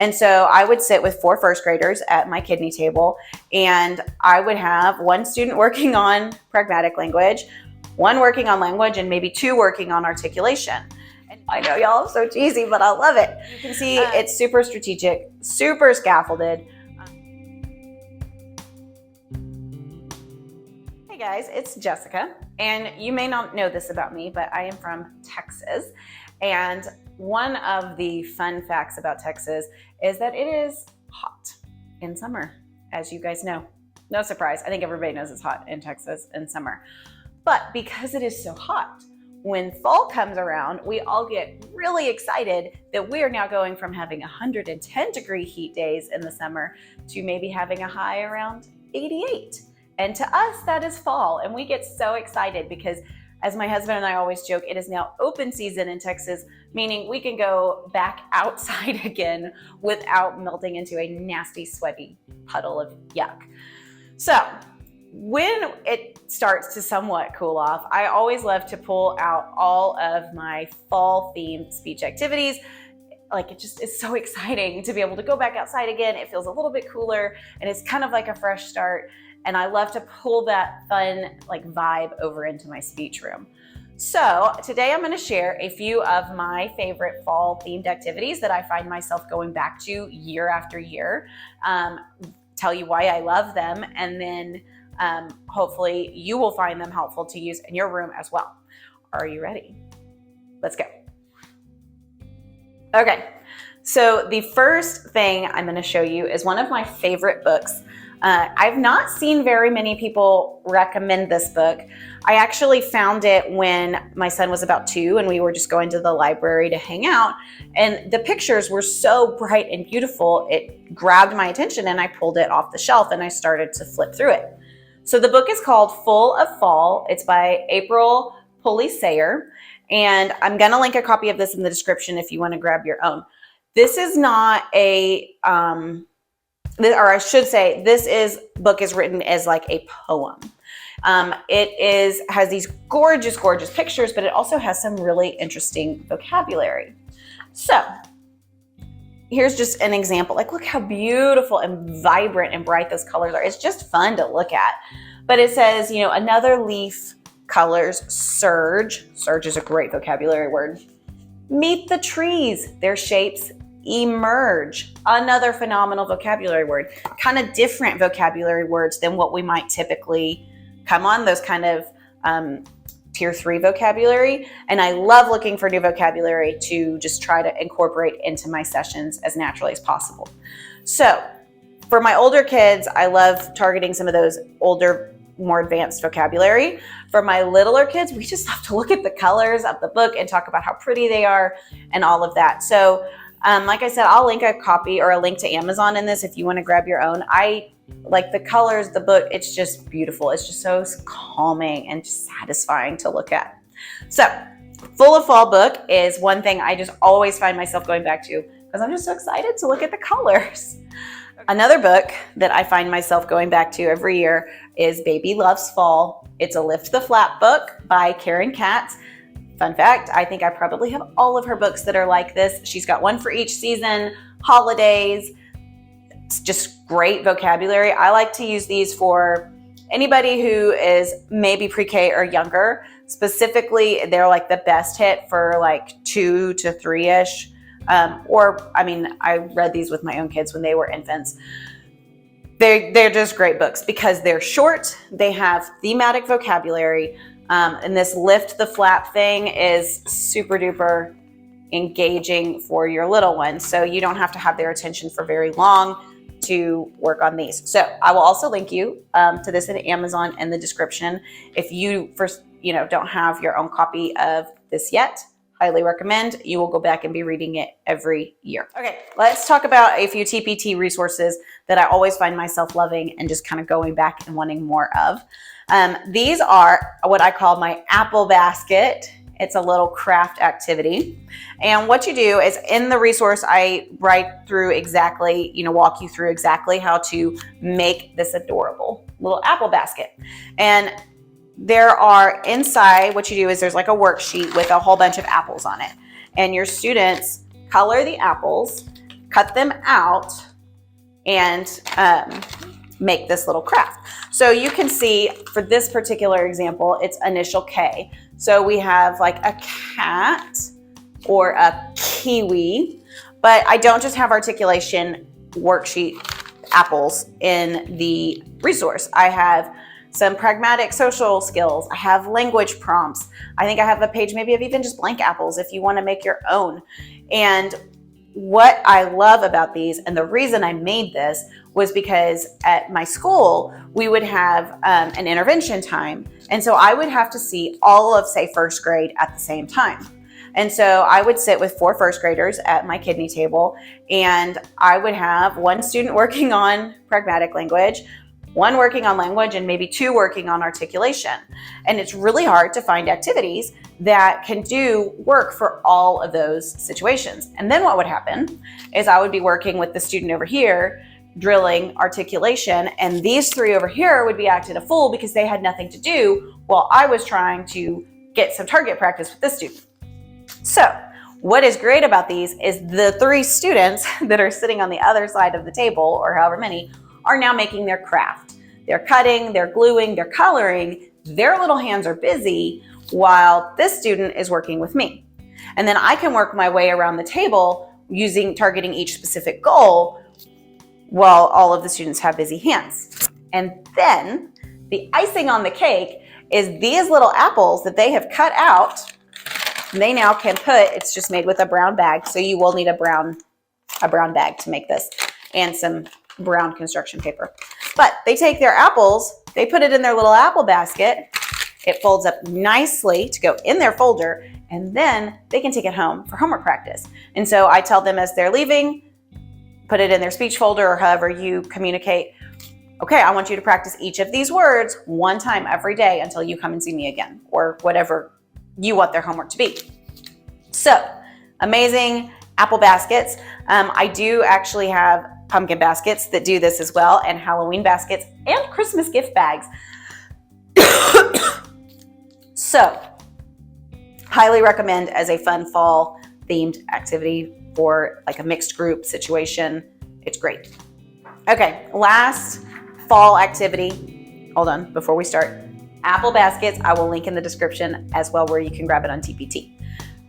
And so I would sit with 4 first graders at my kidney table, and I would have one student working on pragmatic language, one working on language, and maybe 2 working on articulation. And I know y'all are so cheesy, but I love it. You can see it's super strategic, super scaffolded. Hey guys, it's Jessica, and you may not know this about me, but I am from Texas. And one of the fun facts about Texas is that it is hot in summer, as you guys know. No surprise, I think everybody knows it's hot in Texas in summer. But because it is so hot, when fall comes around, we all get really excited that we are now going from having 110-degree heat days in the summer to maybe having a high around 88. And to us, that is fall, and we get so excited because, as my husband and I always joke, it is now open season in Texas, meaning we can go back outside again without melting into a nasty, sweaty puddle of yuck. So when it starts to somewhat cool off, I always love to pull out all of my fall-themed speech activities. Like, it just is so exciting to be able to go back outside again. It feels a little bit cooler, and it's kind of like a fresh start. And I love to pull that fun vibe over into my speech room. So today I'm going to share a few of my favorite fall themed activities that I find myself going back to year after year, tell you why I love them, and then hopefully you will find them helpful to use in your room as well. Are you ready? Let's go. Okay, so the first thing I'm going to show you is one of my favorite books. I've not seen very many people recommend this book. I actually found it when my son was about 2 and we were just going to the library to hang out, and the pictures were so bright and beautiful, it grabbed my attention and I pulled it off the shelf and I started to flip through it. So the book is called Full of Fall. It's by April Pulley-Sayer, and I'm going to link a copy of this in the description if you want to grab your own. This is not a... or I should say, book is written as like a poem. It has these gorgeous, gorgeous pictures, but it also has some really interesting vocabulary. So here's just an example. Look how beautiful and vibrant and bright those colors are. It's just fun to look at. But it says, another leaf colors surge. Surge is a great vocabulary word. Meet the trees, their shapes emerge. Another phenomenal vocabulary word. Kind of different vocabulary words than what we might typically come on, those kind of tier 3 vocabulary. And I love looking for new vocabulary to just try to incorporate into my sessions as naturally as possible. So for my older kids, I love targeting some of those older, more advanced vocabulary. For my littler kids, we just love to look at the colors of the book and talk about how pretty they are and all of that. So like I said, I'll link a copy or a link to Amazon in this if you want to grab your own. I like the colors, the book, it's just beautiful. It's just so calming and just satisfying to look at. So Full of Fall book is one thing I just always find myself going back to because I'm just so excited to look at the colors. Another book that I find myself going back to every year is Baby Loves Fall. It's a Lift the Flap book by Karen Katz. Fun fact, I think I probably have all of her books that are like this. She's got one for each season, holidays. It's just great vocabulary. I like to use these for anybody who is maybe pre-K or younger. Specifically, they're like the best hit for 2 to 3-ish. I read these with my own kids when they were infants. They're just great books because they're short. They have thematic vocabulary. And this lift the flap thing is super duper engaging for your little ones. So you don't have to have their attention for very long to work on these. So I will also link you to this in Amazon in the description. If you don't have your own copy of this yet, highly recommend. You will go back and be reading it every year. Okay, let's talk about a few TPT resources that I always find myself loving and just kind of going back and wanting more of. These are what I call my apple basket. It's a little craft activity. And what you do is in the resource, I walk you through exactly how to make this adorable little apple basket. And there are inside, what you do is there's like a worksheet with a whole bunch of apples on it. And your students color the apples cut them out, and make this little craft. So you can see for this particular example, it's initial K. So we have like a cat or a kiwi, but I don't just have articulation worksheet apples in the resource. I have some pragmatic social skills. I have language prompts. I think I have a page maybe of even just blank apples if you want to make your own. And what I love about these, and the reason I made this, was because at my school, we would have an intervention time. And so I would have to see all of, say, first grade at the same time. And so I would sit with 4 first graders at my kidney table, and I would have 1 student working on pragmatic language, 1 working on language, and maybe 2 working on articulation. And it's really hard to find activities that can do work for all of those situations. And then what would happen is I would be working with the student over here, drilling articulation, and these 3 over here would be acting a fool because they had nothing to do while I was trying to get some target practice with this student. So what is great about these is the 3 students that are sitting on the other side of the table, or however many, are now making their craft. They're cutting, they're gluing, they're coloring, their little hands are busy while this student is working with me. And then I can work my way around the table targeting each specific goal while all of the students have busy hands. And then the icing on the cake is these little apples that they have cut out. They now can it's just made with a brown bag, so you will need a brown bag to make this, and some brown construction paper. But they take their apples, they put it in their little apple basket, it folds up nicely to go in their folder, and then they can take it home for homework practice. And so I tell them as they're leaving, put it in their speech folder or however you communicate, okay, I want you to practice each of these words 1 time every day until you come and see me again, or whatever you want their homework to be. So amazing apple baskets. I do actually have pumpkin baskets that do this as well, and Halloween baskets, and Christmas gift bags. So highly recommend as a fun fall themed activity for like a mixed group situation. It's great. Okay, last fall activity. Hold on, before we start. Apple baskets, I will link in the description as well, where you can grab it on TPT.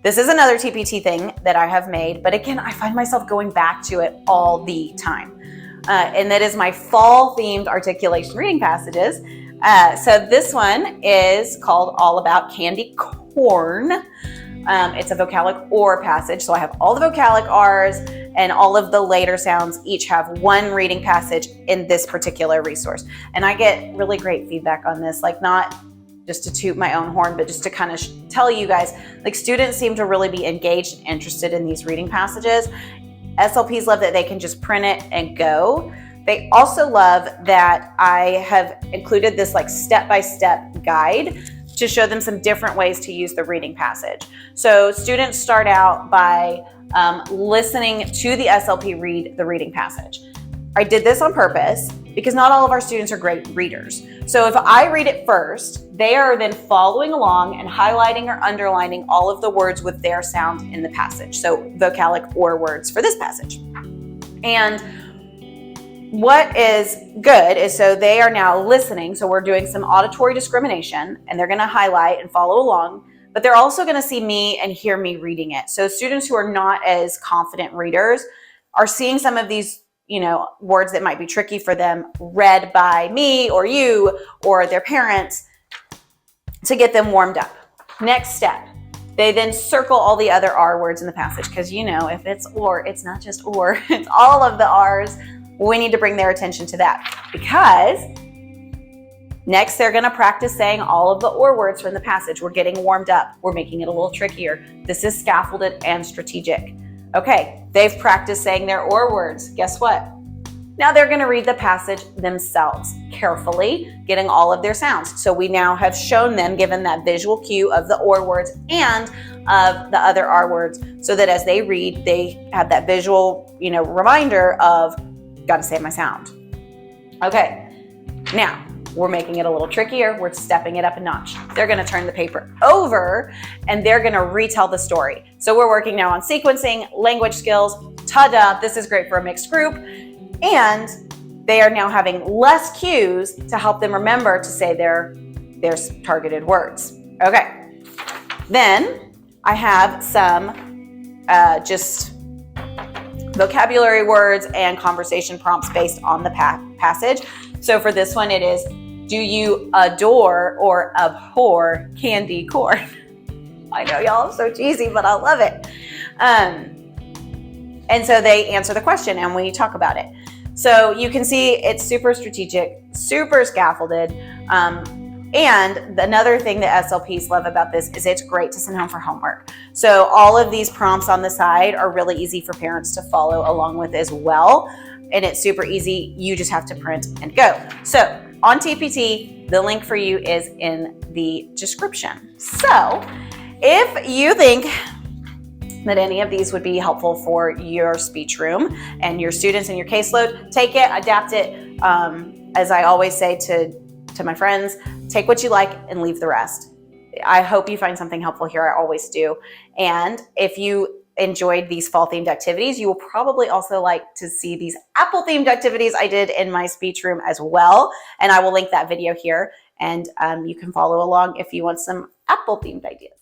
This is another TPT thing that I have made, but again, I find myself going back to it all the time. And that is my fall themed articulation reading passages. So this one is called All About Candy Corn. It's a vocalic or passage. So I have all the vocalic R's, and all of the later sounds each have 1 reading passage in this particular resource. And I get really great feedback on this, like not just to toot my own horn, but just to kind of tell you guys, like students seem to really be engaged and interested in these reading passages. SLPs love that they can just print it and go. They also love that I have included this like step-by-step guide to show them some different ways to use the reading passage. So students start out by listening to the SLP read the reading passage. I did this on purpose because not all of our students are great readers. So if I read it first, they are then following along and highlighting or underlining all of the words with their sound in the passage. So vocalic or words for this passage. And what is good is, so they are now listening. So we're doing some auditory discrimination, and they're going to highlight and follow along, but they're also going to see me and hear me reading it. So students who are not as confident readers are seeing some of these, words that might be tricky for them read by me or you or their parents to get them warmed up. Next step, they then circle all the other R words in the passage, because if it's or, it's not just or, it's all of the R's. We need to bring their attention to that, because next they're going to practice saying all of the or words from the passage. We're getting warmed up. We're making it a little trickier. This is scaffolded and strategic. Okay, they've practiced saying their or words. Guess what? Now they're going to read the passage themselves, carefully getting all of their sounds. So we now have shown them, given that visual cue of the or words and of the other R words, so that as they read, they have that visual, reminder of, got to say my sound. Okay, now we're making it a little trickier. We're stepping it up a notch. They're going to turn the paper over and they're going to retell the story. So we're working now on sequencing, language skills, ta-da, this is great for a mixed group. And they are now having less cues to help them remember to say their targeted words. Okay, then I have some just vocabulary words and conversation prompts based on the passage. So for this one, it is, do you adore or abhor candy corn? I know y'all are so cheesy, but I love it. And so they answer the question and we talk about it. So you can see it's super strategic, super scaffolded. And another thing that SLPs love about this is it's great to send home for homework. So all of these prompts on the side are really easy for parents to follow along with as well. And it's super easy. You just have to print and go. So on TPT, the link for you is in the description. So if you think that any of these would be helpful for your speech room and your students and your caseload, take it, adapt it. As I always say to my friends, take what you like and leave the rest. I hope you find something helpful here. I always do. And if you enjoyed these fall themed activities, you will probably also like to see these apple themed activities I did in my speech room as well. And I will link that video here, and you can follow along if you want some apple themed ideas.